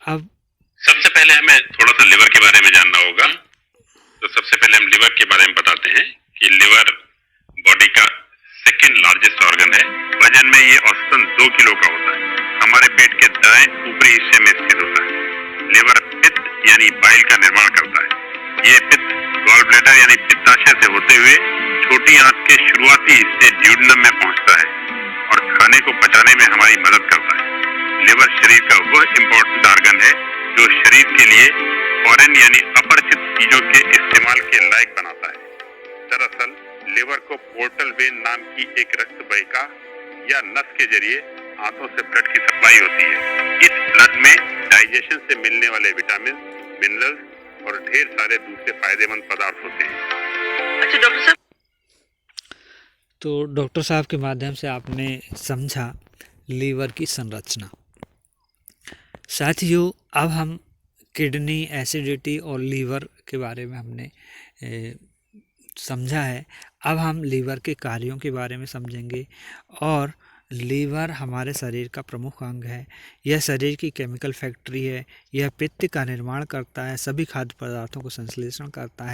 अब सबसे पहले हमें थोड़ा सा लिवर के बारे में जानना होगा। तो सबसे पहले हम लिवर के बारे में बताते हैं कि लिवर बॉडी का सेकंड लार्जेस्ट ऑर्गन है। वजन में ये औसतन 2 किलो का होता है। हमारे पेट के दाएं ऊपरी हिस्से में स्थित होता है। लिवर पित्त यानी बाइल का निर्माण करता है। ये पित्त गॉल ब्लैडर यानी पित्ताशय से होते हुए छोटी आंत के शुरुआती हिस्से ड्यूडेनम में पहुंचता है और खाने को पचाने में हमारी मदद करता है। लिवर शरीर का वह इम्पोर्टेंट ऑर्गन है जो शरीर के लिए फॉरेन यानी अपरिचित चीजों के इस्तेमाल के लायक बनाता है। दरअसल लिवर को पोर्टल वेन नाम की एक रक्त वाहिका या नस के जरिए आंतों से ब्लड की सप्लाई होती है। इस ब्लड में डाइजेशन से मिलने वाले विटामिन, मिनरल्स और ढेर सारे दूसरे फायदेमंद पदार्थ होते हैं। अच्छा डॉक्टर साहब, तो डॉक्टर साहब के माध्यम से आपने समझा लीवर की संरचना। साथियों, अब हम किडनी, एसिडिटी और लीवर के बारे में हमने समझा है। अब हम लीवर के कार्यों के बारे में समझेंगे। और लीवर हमारे शरीर का प्रमुख अंग है। यह शरीर की केमिकल फैक्ट्री है। यह पित्त का निर्माण करता है, सभी खाद्य पदार्थों को संश्लेषण करता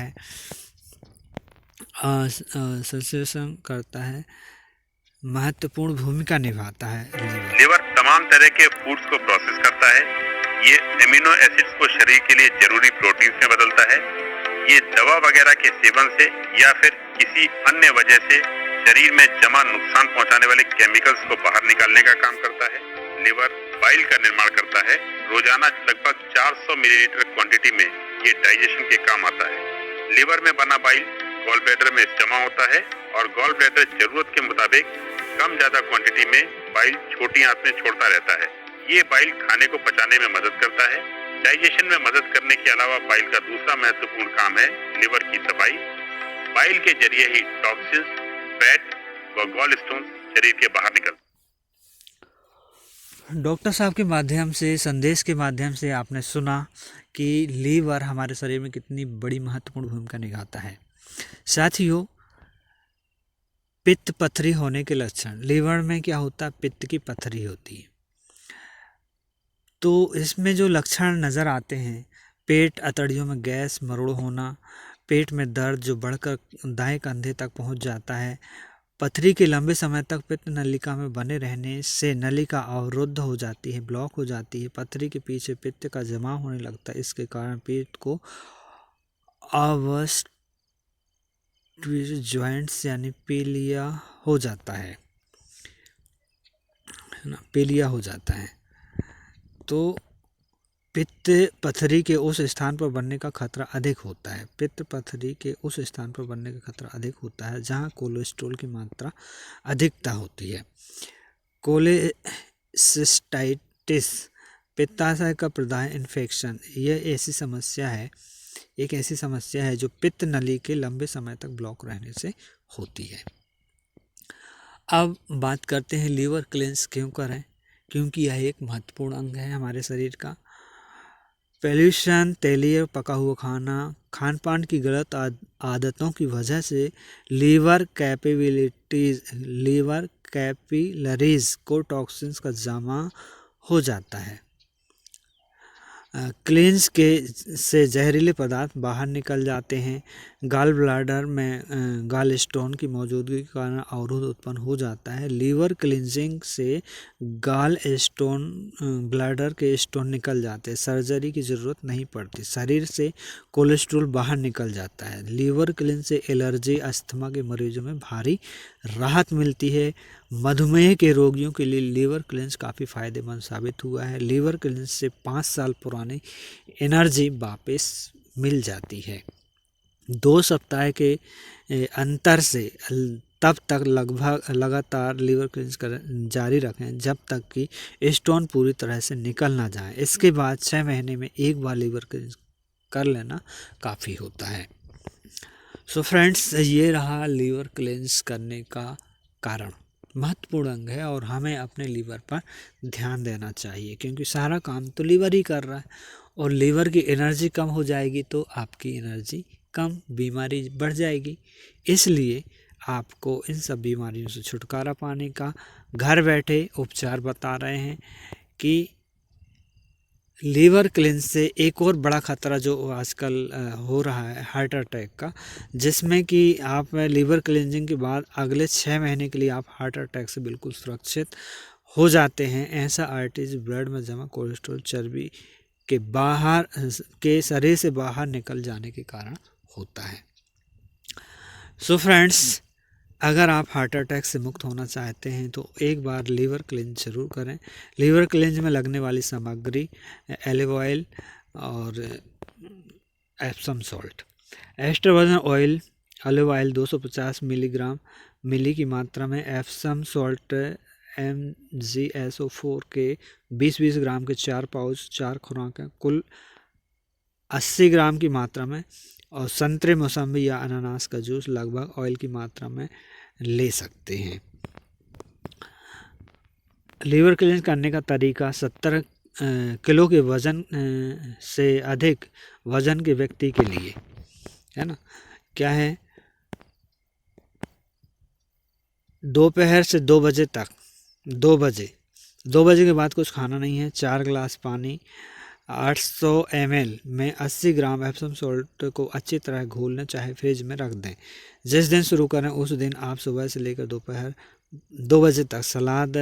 है, महत्वपूर्ण भूमिका निभाता है। लिवर तमाम तरह के फूड्स को प्रोसेस करता है। ये एमिनो एसिड्स को शरीर के लिए जरूरी प्रोटीन्स में बदलता है। ये दवा वगैरह के सेवन से या फिर किसी अन्य वजह से शरीर में जमा नुकसान पहुंचाने वाले केमिकल्स को बाहर निकालने का काम करता है। लिवर बाइल का निर्माण करता है। रोजाना लगभग 400 मिलीलीटर क्वांटिटी में ये डाइजेशन के काम आता है। लिवर में बना बाइल गॉल ब्लैडर में जमा होता है और गॉल ब्लैडर जरूरत के मुताबिक कम ज्यादा क्वांटिटी में बाइल छोटी आंत में छोड़ता रहता है। ये बाइल खाने को पचाने में मदद करता है। डाइजेशन में मदद करने के अलावा बाइल का दूसरा महत्वपूर्ण काम है लिवर की सफाई। बाइल के जरिए ही टॉक्सिन्स, फैट व गॉल स्टोन शरीर के बाहर निकलते। डॉक्टर साहब के माध्यम से, संदेश के माध्यम से आपने सुना कि लीवर हमारे शरीर में कितनी बड़ी महत्वपूर्ण भूमिका निभाता है। साथियों, पित्त पथरी होने के लक्षण। लीवर में क्या होता है? पित्त की पथरी होती है। तो इसमें जो लक्षण नज़र आते हैं, पेट, अतड़ियों में गैस, मरोड़ होना, पेट में दर्द जो बढ़कर दाएं कंधे तक पहुंच जाता है। पथरी के लंबे समय तक पित्त नलिका में बने रहने से नलिका अवरुद्ध हो जाती है, ब्लॉक हो जाती है। पथरी के पीछे पित्त का जमा होने लगता है। इसके कारण पेट को जॉइंट्स यानी पीलिया हो जाता है ना, पीलिया हो जाता है। तो पित्त पथरी के उस स्थान पर बनने का खतरा अधिक होता है। पित्त पथरी के उस स्थान पर बनने का खतरा अधिक होता है जहां कोलेस्ट्रॉल की मात्रा अधिकता होती है। कोलेसिस्टाइटिस, पित्ताशय का प्रदाह इन्फेक्शन, यह एक ऐसी समस्या है जो पित्त नली के लंबे समय तक ब्लॉक रहने से होती है। अब बात करते हैं लीवर क्लींस क्यों करें, क्योंकि यह एक महत्वपूर्ण अंग है हमारे शरीर का। पोल्यूशन, तेलीय पका हुआ खाना, खान पान की गलत आदतों की वजह से लीवर कैपिलरीज को टॉक्सिन्स का जमा हो जाता है। क्लींस के से जहरीले पदार्थ बाहर निकल जाते हैं। गाल ब्लैडर में गाल स्टोन की मौजूदगी के कारण अवरोध उत्पन्न हो जाता है। लीवर क्लींजिंग से गाल स्टोन ब्लैडर के स्टोन निकल जाते हैं, सर्जरी की ज़रूरत नहीं पड़ती। शरीर से कोलेस्ट्रॉल बाहर निकल जाता है। लीवर क्लींस से एलर्जी, अस्थमा के मरीजों में भारी राहत मिलती है। मधुमेह के रोगियों के लिए लीवर क्लींस काफ़ी फायदेमंद साबित हुआ है। लीवर क्लींस से 5 साल पुरानी एनर्जी वापस मिल जाती है। 2 सप्ताह के अंतर से तब तक लगभग लगातार लीवर क्लींस कर जारी रखें जब तक कि स्टोन पूरी तरह से निकल ना जाए। इसके बाद 6 महीने में एक बार लीवर क्लींस कर लेना काफ़ी होता है। सो फ्रेंड्स, ये रहा लीवर क्लींस करने का कारण। महत्वपूर्ण अंग है और हमें अपने लीवर पर ध्यान देना चाहिए, क्योंकि सारा काम तो लीवर ही कर रहा है। और लीवर की एनर्जी कम हो जाएगी तो आपकी एनर्जी कम, बीमारी बढ़ जाएगी। इसलिए आपको इन सब बीमारियों से छुटकारा पाने का घर बैठे उपचार बता रहे हैं कि लीवर क्लींस से एक और बड़ा खतरा जो आजकल हो रहा है हार्ट अटैक का, जिसमें कि आप लीवर क्लींजिंग के बाद अगले 6 महीने के लिए आप हार्ट अटैक से बिल्कुल सुरक्षित हो जाते हैं। ऐसा आर्टरीज ब्लड में जमा कोलेस्ट्रॉल चर्बी के बाहर के शरीर से बाहर निकल जाने के कारण होता है। सो फ्रेंड्स, अगर आप हार्ट अटैक से मुक्त होना चाहते हैं तो एक बार लीवर क्लींज जरूर करें। लीवर क्लींज में लगने वाली सामग्री ऑलिव ऑयल और Epsom salt. Extra virgin oil, olive oil 250 मिली की मात्रा में, एप्सम सॉल्ट MgSO4 के 20-20 ग्राम के 4 पाउच, 4 खुराकें कुल 80 ग्राम की मात्रा में, और संतरे, मौसम्बी या अनानास का जूस लगभग ऑयल की मात्रा में ले सकते हैं। लीवर क्लींस करने का तरीका 70 किलो के वज़न से अधिक वज़न के व्यक्ति के लिए है ना, क्या है, दोपहर से 2 बजे तक, 2 बजे के बाद कुछ खाना नहीं है। 4 गिलास पानी 800 ml में 80 ग्राम एप्सम सॉल्ट को अच्छी तरह घोल लें, चाहे फ्रिज में रख दें। जिस दिन शुरू करें उस दिन आप सुबह से लेकर दोपहर 2 बजे तक सलाद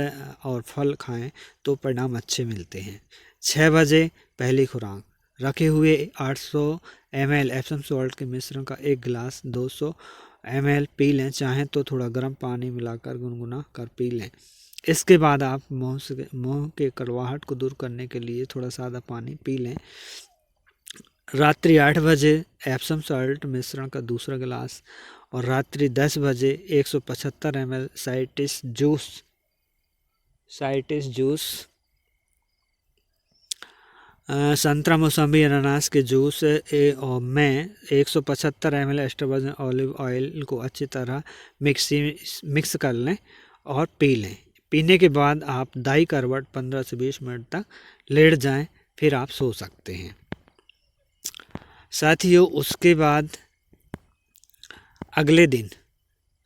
और फल खाएं तो परिणाम अच्छे मिलते हैं। 6 बजे पहली खुराक, रखे हुए 800 ml एप्सम सॉल्ट के मिश्रण का 1 गिलास 200 ml पी लें, चाहें तो थोड़ा गर्म पानी मिलाकर गुनगुना कर पी लें। इसके बाद आप मुंह के कड़वाहट को दूर करने के लिए थोड़ा सादा पानी पी लें। रात्रि 8 बजे एप्सम सॉल्ट मिश्रण का दूसरा गिलास, और रात्रि 10 बजे 175 ml साइट्रस जूस, संतरा, मौसम्बी, अनानास के जूस में 175 ml extra virgin olive oil को अच्छी तरह मिक्स कर लें और पी लें। पीने के बाद आप दाई करवट 15 से 20 मिनट तक लेट जाएं, फिर आप सो सकते हैं। साथियों, उसके बाद अगले दिन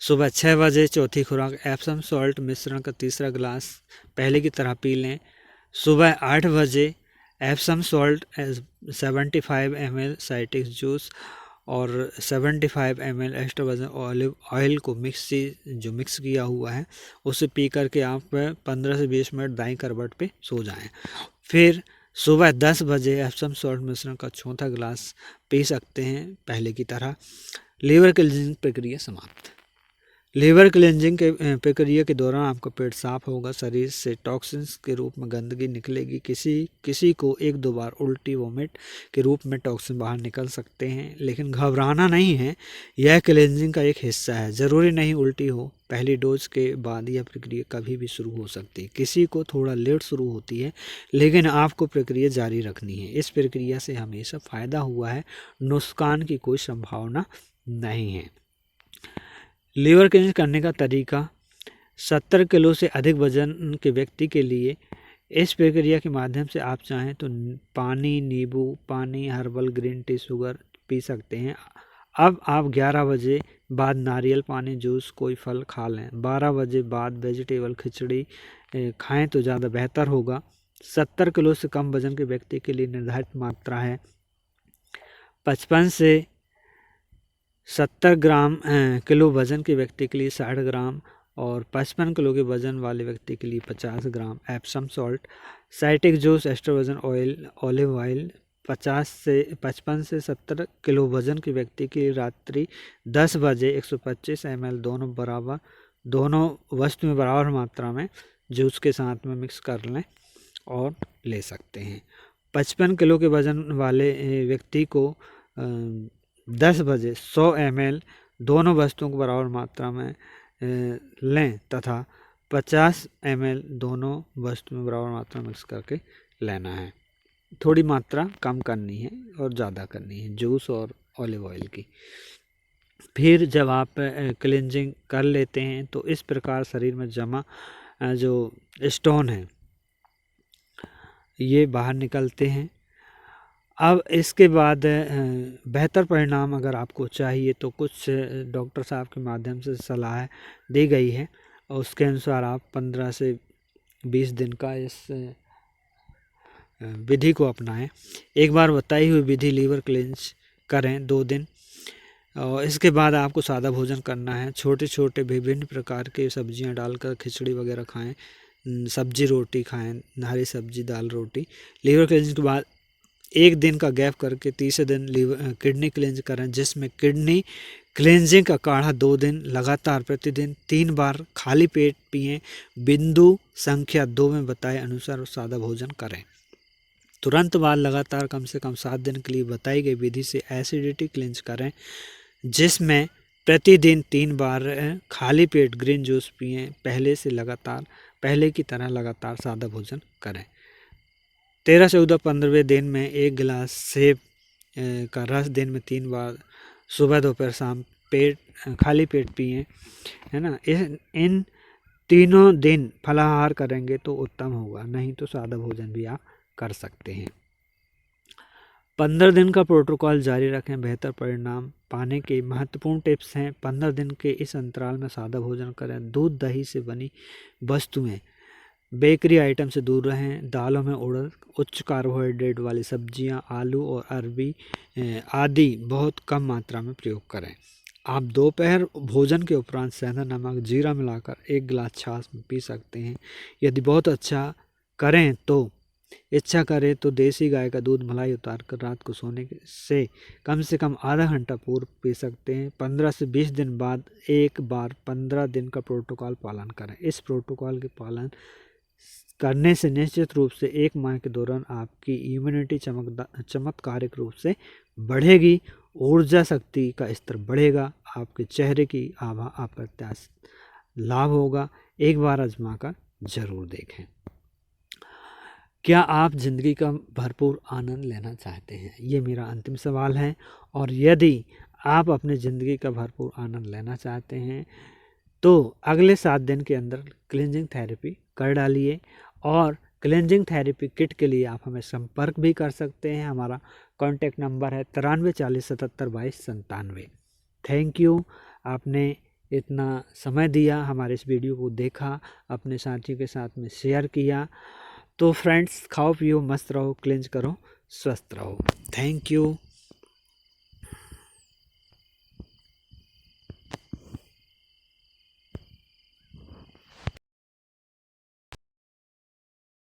सुबह 6 बजे चौथी खुराक, एप्सम सॉल्ट मिश्रण का तीसरा गिलास पहले की तरह पी लें। सुबह 8 बजे Epsom salt 75 ml citrus juice और 75 ml extra virgin olive oil को मिक्स किया हुआ है उसे पी करके आप 15 से 20 मिनट दाईं करवट पे सो जाएं। फिर सुबह 10 बजे एप्सम सॉल्ट मिश्रण का चौथा गिलास पी सकते हैं पहले की तरह। लीवर क्लींजिंग प्रक्रिया समाप्त। लीवर क्लींजिंग के प्रक्रिया के दौरान आपका पेट साफ होगा, शरीर से टॉक्सिन्स के रूप में गंदगी निकलेगी। किसी को 1-2 बार उल्टी, वोमिट के रूप में टॉक्सिन बाहर निकल सकते हैं, लेकिन घबराना नहीं है, यह क्लींजिंग का एक हिस्सा है। ज़रूरी नहीं उल्टी हो। पहली डोज के बाद यह प्रक्रिया कभी भी शुरू हो सकती है। किसी को थोड़ा लेट शुरू होती है, लेकिन आपको प्रक्रिया जारी रखनी है। इस प्रक्रिया से हमेशा फ़ायदा हुआ है, नुकसान की कोई संभावना नहीं है। लीवर क्लींज करने का तरीका 70 किलो से अधिक वजन के व्यक्ति के लिए इस प्रक्रिया के माध्यम से आप चाहें तो पानी, नींबू पानी, herbal green tea, sugar P सकते हैं। अब आप 11 बजे बाद नारियल पानी, जूस, कोई फल खा लें। 12 बजे बाद वेजिटेबल खिचड़ी खाएं तो ज़्यादा बेहतर होगा। 70 किलो से कम वजन के व्यक्ति के लिए निर्धारित मात्रा है 55 से 70 ग्राम किलो वजन के व्यक्ति के लिए 60 ग्राम और 55 किलो के वजन वाले व्यक्ति के लिए 50 gram Epsom salt. Citric juice, extra oil, olive oil 55 से 70 किलो वजन के व्यक्ति के लिए रात्रि 10 बजे 125 ml दोनों वस्तु में बराबर मात्रा में जूस के साथ में मिक्स कर लें और ले सकते हैं। 55 किलो के वजन वाले व्यक्ति को 10 बजे 100 ml दोनों वस्तुओं को बराबर मात्रा में लें तथा 50 ml दोनों वस्तु में बराबर मात्रा मिक्स करके लेना है। थोड़ी मात्रा कम करनी है और ज़्यादा करनी है जूस और ऑलिव ऑयल की। फिर जब आप क्लिनजिंग कर लेते हैं तो इस प्रकार शरीर में जमा जो स्टोन है ये बाहर निकलते हैं। अब इसके बाद बेहतर परिणाम अगर आपको चाहिए तो कुछ डॉक्टर साहब के माध्यम से सलाह दी गई है और उसके अनुसार आप 15 से 20 दिन का इस विधि को अपनाएं। एक बार बताई हुई विधि लीवर क्लिंच करें 2 दिन और इसके बाद आपको सादा भोजन करना है। छोटे छोटे विभिन्न प्रकार के सब्जियां डालकर खिचड़ी वगैरह खाएं, सब्जी रोटी खाएं, हरी सब्जी दाल रोटी। लीवर क्लिंच के बाद 1 दिन का गैप करके तीसरे दिन किडनी क्लिंज करें, जिसमें किडनी क्लिंजिंग का काढ़ा 2 दिन लगातार प्रतिदिन 3 बार खाली पेट पिएं। बिंदु संख्या 2 में बताए अनुसार सादा भोजन करें। तुरंत बाद लगातार कम से कम 7 दिन के लिए बताई गई विधि से एसिडिटी क्लिंज करें, जिसमें प्रतिदिन 3 बार खाली पेट ग्रीन जूस पिएं। पहले की तरह लगातार सादा भोजन करें। 13, 14, 15वें दिन में 1 गिलास सेब का रस दिन में 3 बार सुबह दोपहर शाम खाली पेट पिएं, है ना। इन तीनों दिन फलाहार करेंगे तो उत्तम होगा, नहीं तो सादा भोजन भी आप कर सकते हैं। 15 दिन का प्रोटोकॉल जारी रखें। बेहतर परिणाम पाने के महत्वपूर्ण टिप्स हैं। 15 दिन के इस अंतराल में सादा भोजन करें। दूध दही से बनी वस्तुएं, बेकरी आइटम से दूर रहें। दालों में उड़द, उच्च कार्बोहाइड्रेट वाली सब्जियां, आलू और अरबी आदि बहुत कम मात्रा में प्रयोग करें। आप दोपहर भोजन के उपरांत सेंधा नमक जीरा मिलाकर 1 गिलास छाछ में पी सकते हैं। यदि बहुत इच्छा करें तो देसी गाय का दूध मलाई उतारकर रात को सोने से कम आधा घंटा पूर्व पी सकते हैं। 15 से 20 दिन बाद एक बार 15 दिन का प्रोटोकॉल पालन करें। इस प्रोटोकॉल के पालन करने से निश्चित रूप से 1 माह के दौरान आपकी इम्यूनिटी चमत्कारिक रूप से बढ़ेगी, ऊर्जा शक्ति का स्तर बढ़ेगा, आपके चेहरे की आभा अप्रत्याशित लाभ होगा। एक बार आजमा कर जरूर देखें। क्या आप जिंदगी का भरपूर आनंद लेना चाहते हैं? ये मेरा अंतिम सवाल है। और यदि आप अपनी ज़िंदगी का भरपूर आनंद लेना चाहते हैं तो अगले 7 दिन के अंदर क्लिनजिंग थेरेपी कर डालिए। और क्लिनजिंग थेरेपी किट के लिए आप हमें संपर्क भी कर सकते हैं। हमारा कॉन्टैक्ट नंबर है 93 40 77 22 97। थैंक यू, आपने इतना समय दिया, हमारे इस वीडियो को देखा, अपने साथियों के साथ में शेयर किया। तो फ्रेंड्स, खाओ पियो मस्त रहो, क्लिंज करो, स्वस्थ रहो। Thank you.